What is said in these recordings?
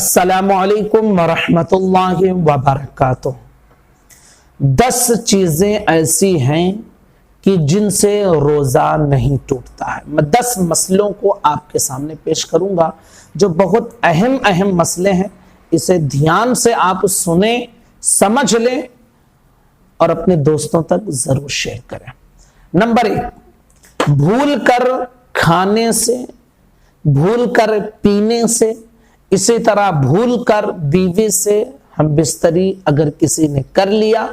अस्सलामुअलैकुम वरहमतुल्लाहि वबरकातुह। 10 चीजें ऐसी हैं कि जिनसे रोजा नहीं टूटता है। मैं 10 मसलों को आपके सामने पेश करूंगा जो बहुत अहम मसले हैं। इसे ध्यान से आप सुने, समझ लें और अपने दोस्तों तक जरूर शेयर करें। नंबर 1, भूल कर खाने से, भूल कर पीने से, इसी तरह भूल कर बीवी से हम बिस्तरी अगर किसी ने कर लिया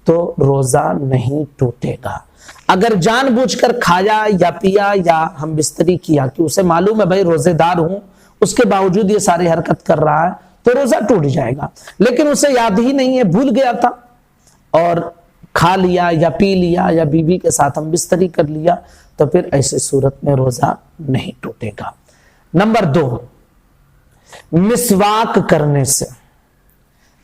तो रोजा नहीं टूटेगा। अगर जानबूझकर खाया या पिया या हम बिस्तरी किया कि उसे मालूम है भाई रोजेदार हूं, उसके बावजूद ये सारी हरकत कर रहा है तो रोजा टूट जाएगा। लेकिन उसे याद ही नहीं है, भूल गया था और खा लिया या पी लिया या बीवी के साथ हम बिस्तरी कर लिया, तो फिर ऐसी सूरत में रोजा नहीं टूटेगा। नंबर 2, मिसवाक करने से।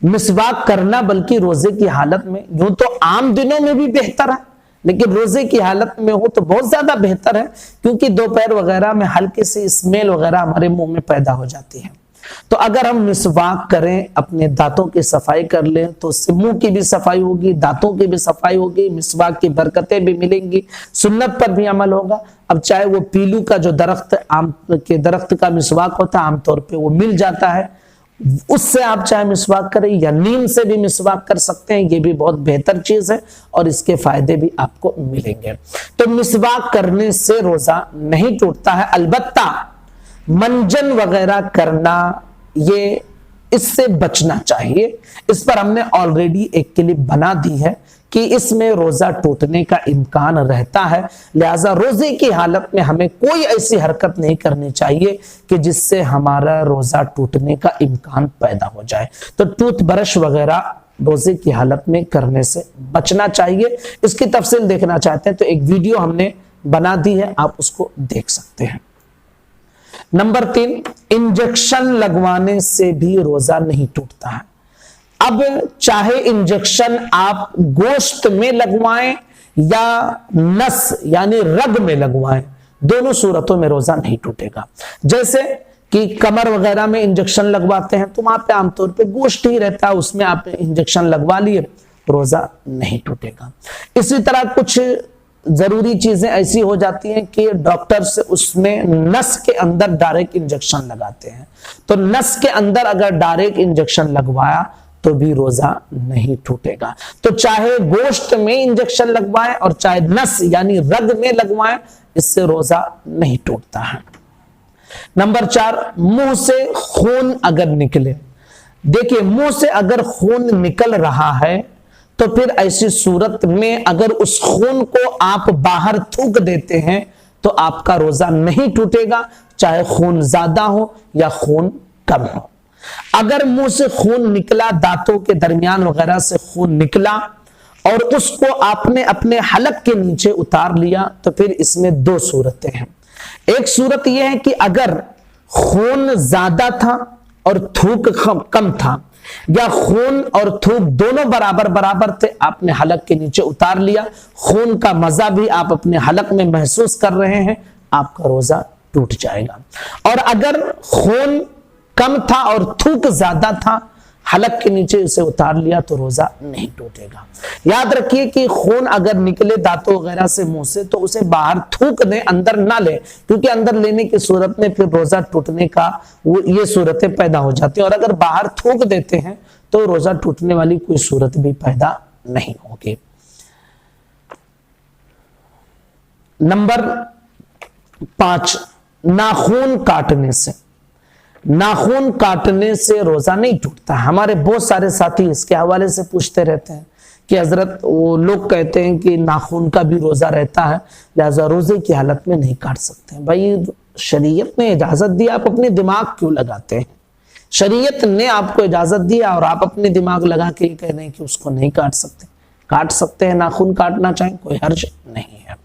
मिसवाक करना बल्कि रोजे की हालत में, यूं तो आम दिनों में भी बेहतर है लेकिन रोजे की हालत में हो तो बहुत ज्यादा बेहतर है, क्योंकि दोपहर वगैरह में हल्की सी स्मेल वगैरह हमारे मुंह में पैदा हो जाती है। तो अगर हम मिसवाक करें, अपने दांतों की सफाई कर लें, तो उससे मुंह की भी सफाई होगी, दांतों की भी सफाई होगी, मिसवाक की बरकतें भी मिलेंगी, सुन्नत पर भी अमल होगा। अब चाहे वो पीलू का जो दरख्त, आम के दरख्त का मिसवाक होता है, आमतौर पे वो मिल जाता है, उससे आप चाहे मिसवाक करें या नीम से भी मिसवाक कर सकते हैं, ये भी बहुत बेहतर चीज है और इसके फायदे भी आपको मिलेंगे। तो मिसवाक करने से रोजा नहीं टूटता है। अलबत्ता मंजन वगैरह करना, ये इससे बचना चाहिए। इस पर हमने ऑलरेडी एक क्लिप बना दी है कि इसमें रोजा टूटने का इम्कान रहता है, लिहाजा रोजे की हालत में हमें कोई ऐसी हरकत नहीं करनी चाहिए कि जिससे हमारा रोजा टूटने का इम्कान पैदा हो जाए। तो टूथ ब्रश वगैरह रोजे की हालत में करने से बचना चाहिए। इसकी तफसील देखना चाहते हैं तो एक वीडियो हमने बना दी है, आप उसको देख सकते हैं। नंबर 3, इंजेक्शन लगवाने से भी रोजा नहीं टूटता है। अब चाहे इंजेक्शन आप गोश्त में लगवाएं या नस यानी रग में लगवाएं, दोनों सूरतों में रोजा नहीं टूटेगा। जैसे कि कमर वगैरह में इंजेक्शन लगवाते हैं तो वहां पे आमतौर पे गोश्त ही रहता है, उसमें आप इंजेक्शन लगवा लिए, रोजा नहीं टूटेगा। इसी तरह कुछ जरूरी चीजें ऐसी हो जाती हैं कि डॉक्टर्स उसमें नस के अंदर डायरेक्ट इंजेक्शन लगाते हैं, तो नस के अंदर अगर डायरेक्ट इंजेक्शन लगवाया तो भी रोजा नहीं टूटेगा। तो चाहे गोश्त में इंजेक्शन लगवाएं और चाहे नस यानी रग में लगवाएं, इससे रोजा नहीं टूटता है। नंबर 4, मुंह से खून अगर निकले। देखिए, मुंह से अगर खून निकल रहा है तो फिर ऐसी सूरत में अगर उस खून को आप बाहर थूक देते हैं तो आपका रोजा नहीं टूटेगा, चाहे खून ज्यादा हो या खून कम हो। अगर मुंह से खून निकला, दांतों के दरमियान वगैरह से खून निकला और उसको आपने अपने हलक के नीचे उतार लिया, तो फिर इसमें 2 सूरतें हैं। एक सूरत यह है कि अगर खून ज्यादा था और थूक कम था, या खून और थूक दोनों बराबर थे, आपने हलक के नीचे उतार लिया, खून का मजा भी आप अपने हलक में महसूस कर रहे हैं, आपका रोजा टूट जाएगा। और अगर खून कम था और थूक ज्यादा था, हलक के नीचे उसे उतार लिया तो रोजा नहीं टूटेगा। याद रखिए कि खून अगर निकले दांतों वगैरह से, मुंह से, तो उसे बाहर थूक दें, अंदर ना ले, क्योंकि अंदर लेने की सूरत में फिर रोजा टूटने का ये सूरतें पैदा हो जाती हैं। और अगर बाहर थूक देते हैं तो रोजा टूटने वाली कोई सूरत भी पैदा नहीं होगी। नंबर 5, नाखून काटने से। नाखून काटने से रोजा नहीं टूटता। हमारे बहुत सारे साथी इसके हवाले से पूछते रहते हैं कि हजरत, वो लोग कहते हैं कि नाखून का भी रोजा रहता है, लिहाजा रोजे की हालत में नहीं काट सकते। भाई, शरीयत ने इजाजत दी, आप अपने दिमाग क्यों लगाते हैं? शरीयत ने आपको इजाजत दिया और आप अपने दिमाग लगा के कह रहे हैं कि उसको नहीं काट सकते। काट सकते हैं, नाखून काटना चाहें, कोई हर्ज नहीं है।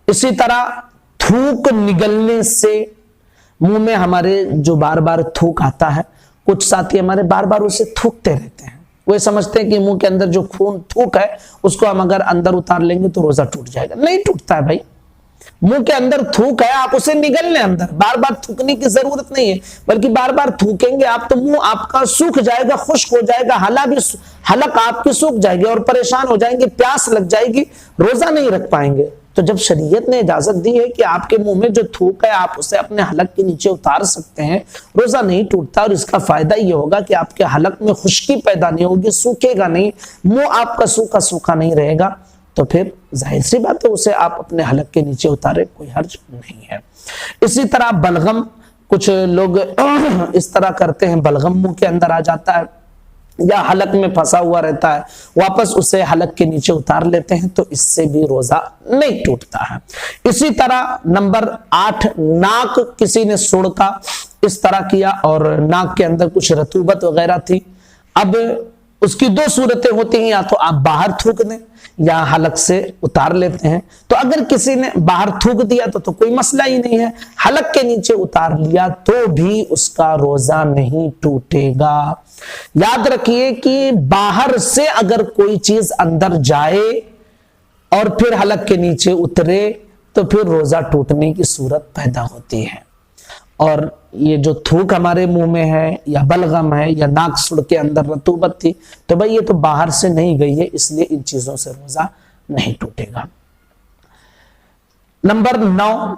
इसी तरह थूक निगलने से, मुंह में हमारे जो बार बार थूक आता है, कुछ साथी हमारे बार बार उसे थूकते रहते हैं, वो समझते हैं कि मुंह के अंदर जो खून थूक है उसको हम अगर अंदर उतार लेंगे तो रोजा टूट जाएगा। नहीं टूटता है भाई, मुंह के अंदर थूक है, आप उसे निगल लें अंदर, बार बार थूकने की जरूरत नहीं है, बल्कि बार बार थूकेंगे आप तो मुंह आपका सूख जाएगा, खुश्क हो जाएगा, हलक आपकी सूख जाएगी और परेशान हो जाएंगे, प्यास लग जाएगी, रोजा नहीं रख पाएंगे। तो जब शरीयत ने इजाजत दी है कि आपके मुंह में जो थूक है आप उसे अपने हलक के नीचे उतार सकते हैं, रोजा नहीं टूटता। और इसका फायदा यह होगा कि आपके हलक में खुश्की पैदा नहीं होगी, सूखेगा नहीं, मुंह आपका सूखा सूखा नहीं रहेगा। तो फिर जाहिर सी बात है उसे आप अपने हलक के नीचे उतारे, कोई हर्ज नहीं है। इसी तरह बलगम, कुछ लोग इस तरह करते हैं, बलगम मुंह के अंदर आ जाता है या हलक में फंसा हुआ रहता है, वापस उसे हलक के नीचे उतार लेते हैं, तो इससे भी रोजा नहीं टूटता है। इसी तरह नंबर 8, नाक किसी ने सुड़ का इस तरह किया और नाक के अंदर कुछ रतूबत वगैरह थी। अब उसकी 2 सूरतें होती हैं, या तो आप बाहर थूक दें या हलक से उतार लेते हैं। तो अगर किसी ने बाहर थूक दिया तो कोई मसला ही नहीं है, हलक के नीचे उतार लिया तो भी उसका रोजा नहीं टूटेगा। याद रखिए कि बाहर से अगर कोई चीज अंदर जाए और फिर हलक के नीचे उतरे तो फिर रोजा टूटने की सूरत पैदा होती है। और ये जो थूक हमारे मुंह में है या बलगम है या नाक सुड़ के अंदर रतूबत थी, तो भाई ये तो बाहर से नहीं गई है, इसलिए इन चीजों से रोजा नहीं टूटेगा। नंबर 9,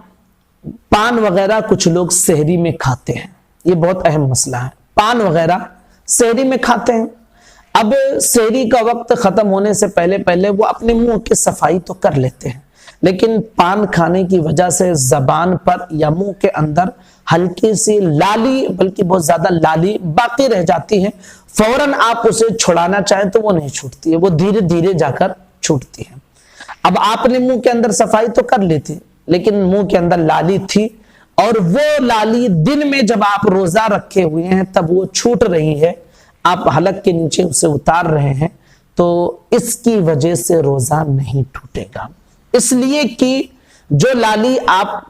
पान वगैरह कुछ लोग सहरी में खाते हैं, ये बहुत अहम मसला है। पान वगैरह सहरी में खाते हैं। अब सहरी का वक्त खत्म होने से पहले पहले वो अपने मुंह की सफाई तो कर लेते हैं, लेकिन पान खाने की वजह से जबान पर या मुंह के अंदर हल्की सी लाली, बल्कि बहुत ज्यादा लाली बाकी रह जाती है। फौरन आप उसे छुड़ाना चाहें तो वो नहीं छूटती है, वो धीरे धीरे जाकर छूटती है। अब आपने मुंह के अंदर सफाई तो कर ली थी, लेकिन मुंह के अंदर लाली थी और वो लाली दिन में जब आप रोजा रखे हुए हैं तब वो छूट रही है, आप हलक के नीचे उसे उतार रहे हैं, तो इसकी वजह से रोजा नहीं टूटेगा। इसलिए कि जो लाली आप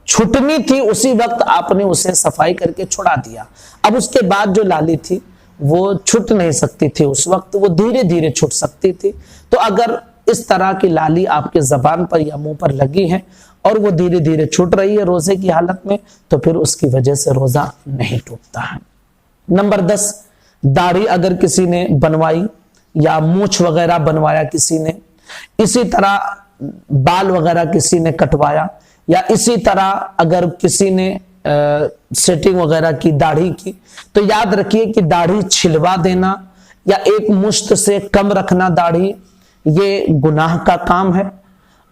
छुटनी थी उसी वक्त आपने उसे सफाई करके छुड़ा दिया, अब उसके बाद जो लाली थी वो छुट नहीं सकती थी, उस वक्त वो धीरे धीरे छुट सकती थी। तो अगर इस तरह की लाली आपके जबान पर या मुंह पर लगी है और वो धीरे धीरे छूट रही है रोजे की हालत में, तो फिर उसकी वजह से रोजा नहीं टूटता है। नंबर 10, दाढ़ी अगर किसी ने बनवाई या मूछ वगैरह बनवाया किसी ने, इसी तरह बाल वगैरह किसी ने कटवाया, या इसी तरह अगर किसी ने सेटिंग वगैरह की दाढ़ी की, तो याद रखिए कि दाढ़ी छिलवा देना या एक मुश्त से कम रखना दाढ़ी, ये गुनाह का काम है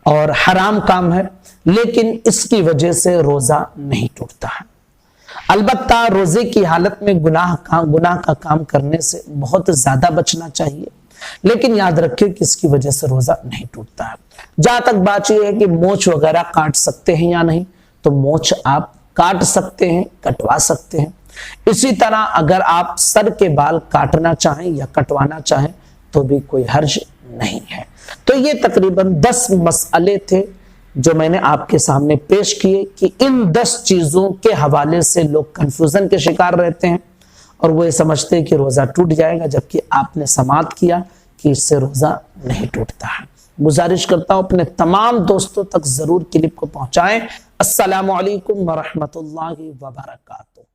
और हराम काम है, लेकिन इसकी वजह से रोजा नहीं टूटता है। अलबत्ता रोजे की हालत में गुनाह का काम करने से बहुत ज्यादा बचना चाहिए, लेकिन याद रखिए कि इसकी वजह से रोजा नहीं टूटता है। जहां तक बात यह है कि मोछ वगैरह काट सकते हैं या नहीं, तो मोछ आप काट सकते हैं, कटवा सकते हैं। इसी तरह अगर आप सर के बाल काटना चाहें या कटवाना चाहें तो भी कोई हर्ज नहीं है। तो ये तकरीबन 10 मसले थे जो मैंने आपके सामने पेश किए कि इन 10 चीजों के हवाले से लोग कंफ्यूजन के शिकार रहते हैं और वो ये समझते हैं कि रोजा टूट जाएगा, जबकि आपने समाअत किया कि इससे रोजा नहीं टूटता है। गुजारिश करता हूं अपने तमाम दोस्तों तक जरूर क्लिप को पहुंचाएं। अस्सलामु अलैकुम व रहमतुल्लाहि व बरकातुहू।